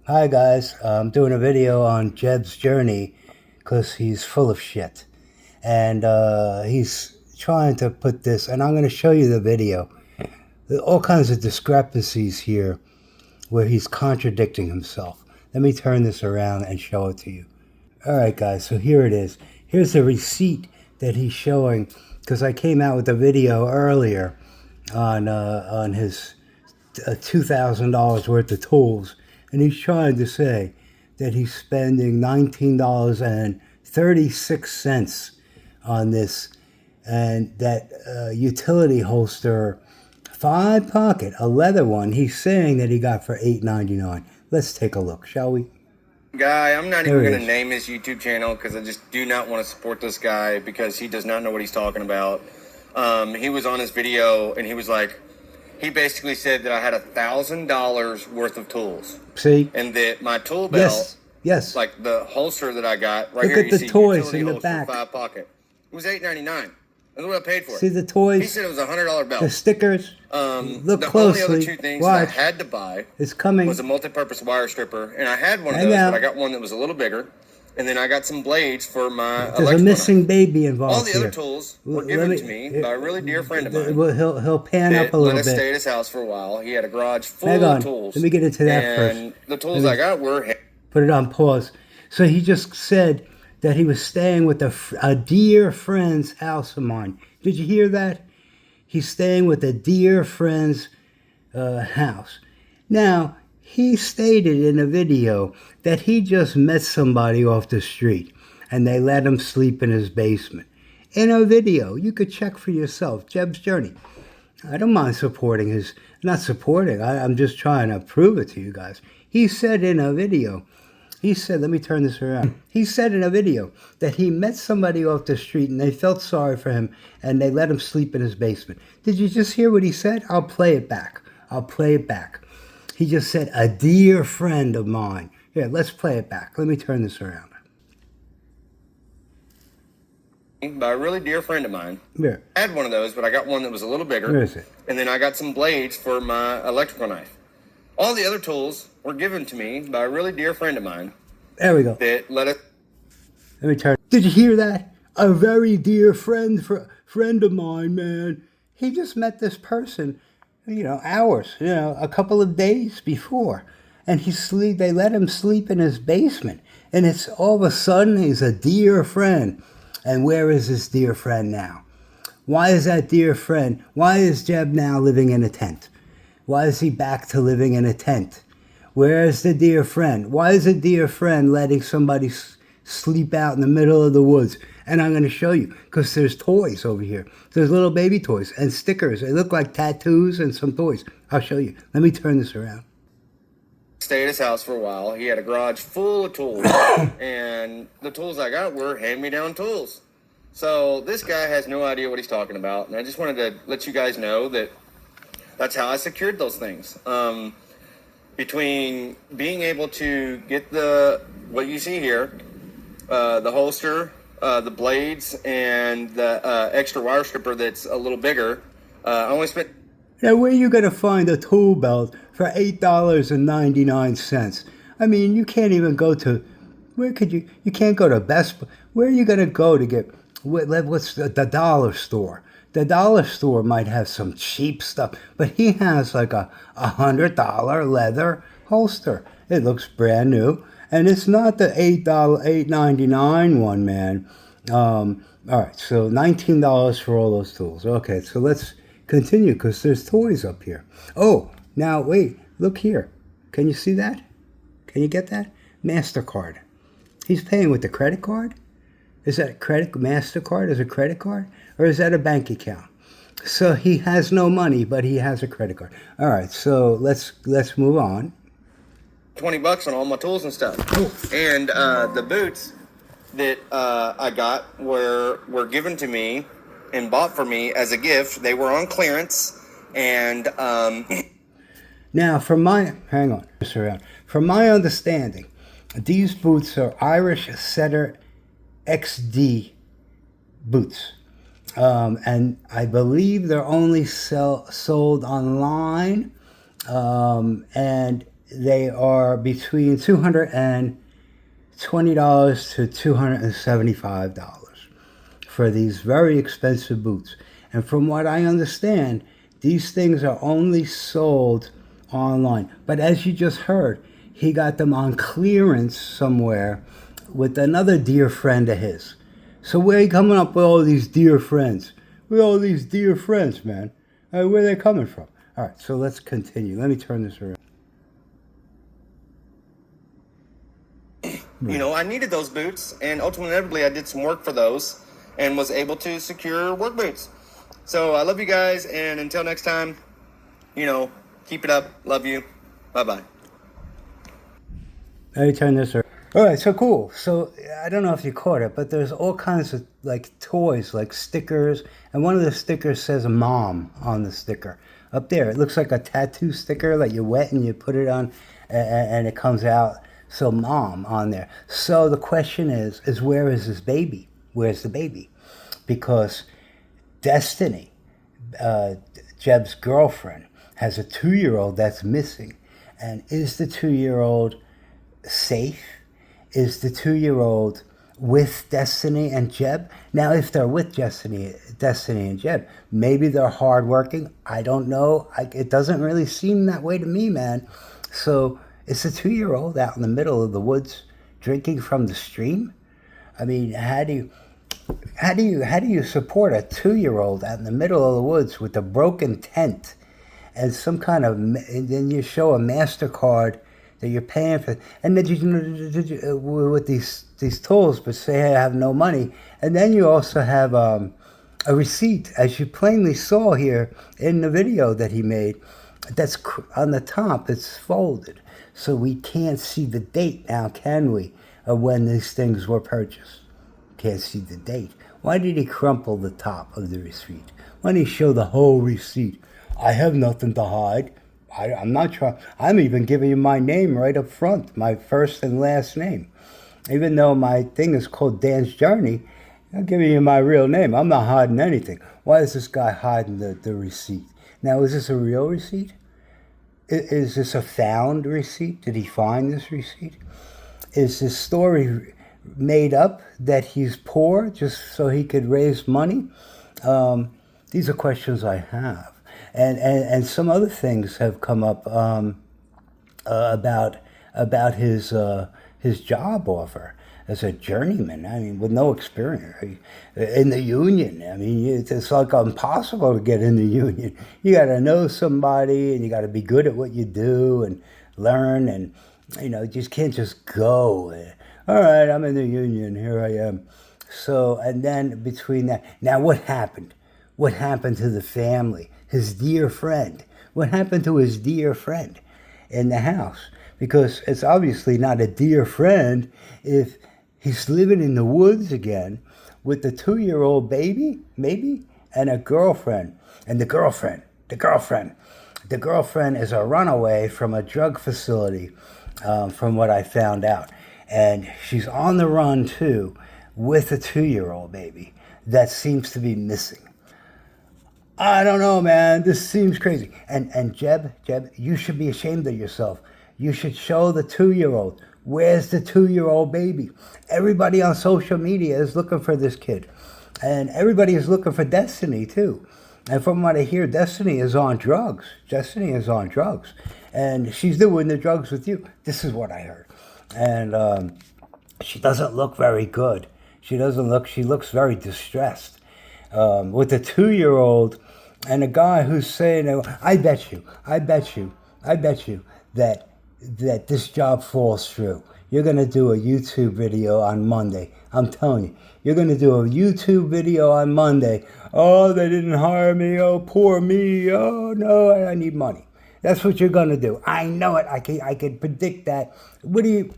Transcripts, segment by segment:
Hi guys, I'm doing a video on Jeb's journey because he's full of shit. And he's trying to put this, and I'm going to show you the video. There are all kinds of discrepancies here where he's contradicting himself. Let me turn this around and show it to you. Alright guys, so here it is. Here's the receipt that he's showing because I came out with a video earlier on his $2,000 worth of tools, and he's trying to say that he's spending $19.36 on this, and that utility holster 5-pocket, a leather one, he's saying that he got for $8.99. Let's take a look, shall we? Guy, I'm not There even it going to is. name his YouTube channel because I just do not want to support this guy because he does not know what he's talking about. He was on his video and he was like, he basically said that I had $1,000 worth of tools See? and that my tool belt, Yes. like the holster that I got right Look here, at you the see toys utility in the holster back. 5-pocket. It was $8.99. That's what I paid for it. See the toys? He said it was a $100 belt. The stickers? Look the closely. only other two things Watch. that I had to buy It's coming. was a multi-purpose wire stripper, and I had one of Hang those, out. but I got one that was a little bigger, and then I got some blades for my There's a electrical missing knife. baby involved All the here. other tools were Let given me- to me by a really dear friend of mine Well, he'll pan that up a let little us stay bit. at his house for a while. He had a garage full Hang on. of tools. Let me get into that and first. the tools Let me- I got were Put it on pause. So he just said that he was staying with a dear friend's house of mine. Did you hear that? He's staying with a dear friend's house. Now, he stated in a video that he just met somebody off the street and they let him sleep in his basement. In a video, you could check for yourself, Jeb's journey. I don't mind supporting his, not supporting, I'm just trying to prove it to you guys. He said in a video, he said, let me turn this around. He said in a video that he met somebody off the street and they felt sorry for him and they let him sleep in his basement. Did you just hear what he said? I'll play it back. I'll play it back. He just said, a dear friend of mine. Here, let's play it back. Let me turn this around. by a really dear friend of mine. Here, I had one of those, but I got one that was a little bigger. where is it? And then I got some blades for my electrical knife. All the other tools were given to me by a really dear friend of mine There we go. that let us. Let me turn. Did you hear that? A very dear friend of mine, man. He just met this person, hours, a couple of days before, and they let him sleep in his basement, and it's all of a sudden he's a dear friend. And where is this dear friend now? Why is that dear friend? Why is Jeb now living in a tent? Why is he back to living in a tent? Where is the dear friend? Why is a dear friend letting somebody sleep out in the middle of the woods? And I'm going to show you, because there's toys over here. There's little baby toys and stickers. They look like tattoos and some toys. I'll show you. Let me turn this around. Stay at his house for a while. He had a garage full of tools, and the tools I got were hand-me-down tools. So this guy has no idea what he's talking about, and I just wanted to let you guys know that that's how I secured those things. Between being able to get what you see here, the holster, the blades, and the extra wire stripper that's a little bigger, I only spent. Now, where are you going to find a tool belt for $8.99? I mean, you can't even go to, you can't go to Best Buy. Where are you going to go to get, what's the dollar store? The dollar store might have some cheap stuff, but he has like a $100 leather holster. It looks brand new, and it's not the $8.99 one, man. All right, so $19 for all those tools. Okay, so let's continue because there's toys up here. Oh, now wait, look here. Can you see that? Can you get that? MasterCard. He's paying with the credit card? Is that MasterCard is a credit card? Or is that a bank account? So he has no money, but he has a credit card. All right, so let's move on. $20 on all my tools and stuff. Oh. And the boots that I got were given to me and bought for me as a gift. They were on clearance, and Now, from my understanding, these boots are Irish Setter XD boots. And I believe they're only sold online. And They are between $220 to $275 for these very expensive boots. And from what I understand, these things are only sold online. But as you just heard, he got them on clearance somewhere with another dear friend of his. So where are you coming up with all these dear friends? With all these dear friends, man. Where are they coming from? All right, so let's continue. Let me turn this around. You know, I needed those boots, and ultimately I did some work for those and was able to secure work boots. So I love you guys, and until next time, you know, keep it up. Love you. Bye-bye. Let me turn this around. All right, so cool. So I don't know if you caught it, but there's all kinds of like toys, like stickers, and one of the stickers says "mom" on the sticker up there. It looks like a tattoo sticker that you wet and you put it on, and it comes out. So "mom" on there. So the question is where is this baby? Where's the baby? Because Destiny, Jeb's girlfriend, has a 2-year-old that's missing, and is the 2-year-old safe? Is the 2-year-old with Destiny and Jeb? Now, if they're with Destiny and Jeb, maybe they're hardworking. I don't know. It doesn't really seem that way to me, man. So it's a 2-year-old out in the middle of the woods drinking from the stream. I mean, how do you support a 2-year-old out in the middle of the woods with a broken tent and some kind of, and then you show a MasterCard that you're paying for, and then you with these tools, but say I have no money, and then you also have a receipt, as you plainly saw here in the video that he made. That's on the top. It's folded, so we can't see the date now, can we? Of when these things were purchased. Can't see the date. Why did he crumple the top of the receipt? Why didn't he show the whole receipt? I have nothing to hide. I'm not trying. I'm even giving you my name right up front, my first and last name. Even though my thing is called Dan's Journey, I'm giving you my real name. I'm not hiding anything. Why is this guy hiding the receipt? Now, is this a real receipt? Is this a found receipt? Did he find this receipt? Is this story made up that he's poor just so he could raise money? These are questions I have. And some other things have come up about his job offer as a journeyman. I mean, with no experience in the union. I mean, it's like impossible to get in the union. You got to know somebody, and you got to be good at what you do and learn, and you just can't just go. All right, I'm in the union. Here I am. So, and then between that, now what happened? What happened to the family? His dear friend. What happened to his dear friend in the house? Because it's obviously not a dear friend if he's living in the woods again with the 2-year-old baby, maybe, and a girlfriend. And the girlfriend is a runaway from a drug facility, from what I found out. And she's on the run, too, with a 2-year-old baby that seems to be missing. I don't know, man. This seems crazy. And Jeb, you should be ashamed of yourself. You should show the 2-year-old. Where's the 2-year-old baby? Everybody on social media is looking for this kid. And everybody is looking for Destiny, too. And from what I hear, Destiny is on drugs. And she's doing the drugs with you. This is what I heard. And she doesn't look very good. She looks very distressed. With the 2-year-old and a guy who's saying, I bet you that this job falls through. You're going to do a YouTube video on Monday. I'm telling you, you're going to do a YouTube video on Monday. Oh, they didn't hire me. Oh, poor me. Oh, no, I need money. That's what you're going to do. I know it. I can predict that. What do you,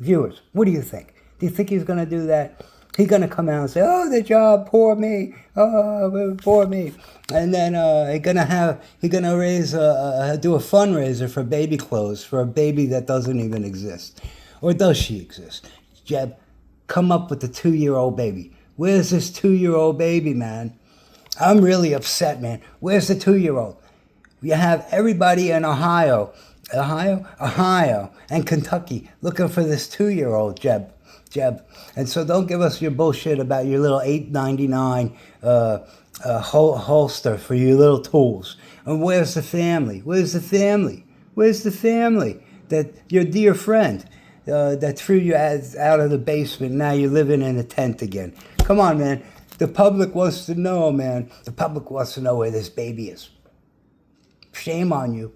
viewers, what do you think? Do you think he's going to do that? He's going to come out and say, oh, the job, poor me. Oh, poor me. And then he's going to raise, do a fundraiser for baby clothes for a baby that doesn't even exist. Or does she exist? Jeb, come up with the 2-year-old baby. Where's this 2-year-old baby, man? I'm really upset, man. Where's the 2-year-old? You have everybody in Ohio Ohio, and Kentucky looking for this 2-year-old Jeb. And so don't give us your bullshit about your little $8.99 holster for your little tools. And where's the family? Where's the family? Where's the family? That your dear friend that threw you out of the basement. Now you're living in a tent again. Come on, man. The public wants to know, man. The public wants to know where this baby is. Shame on you.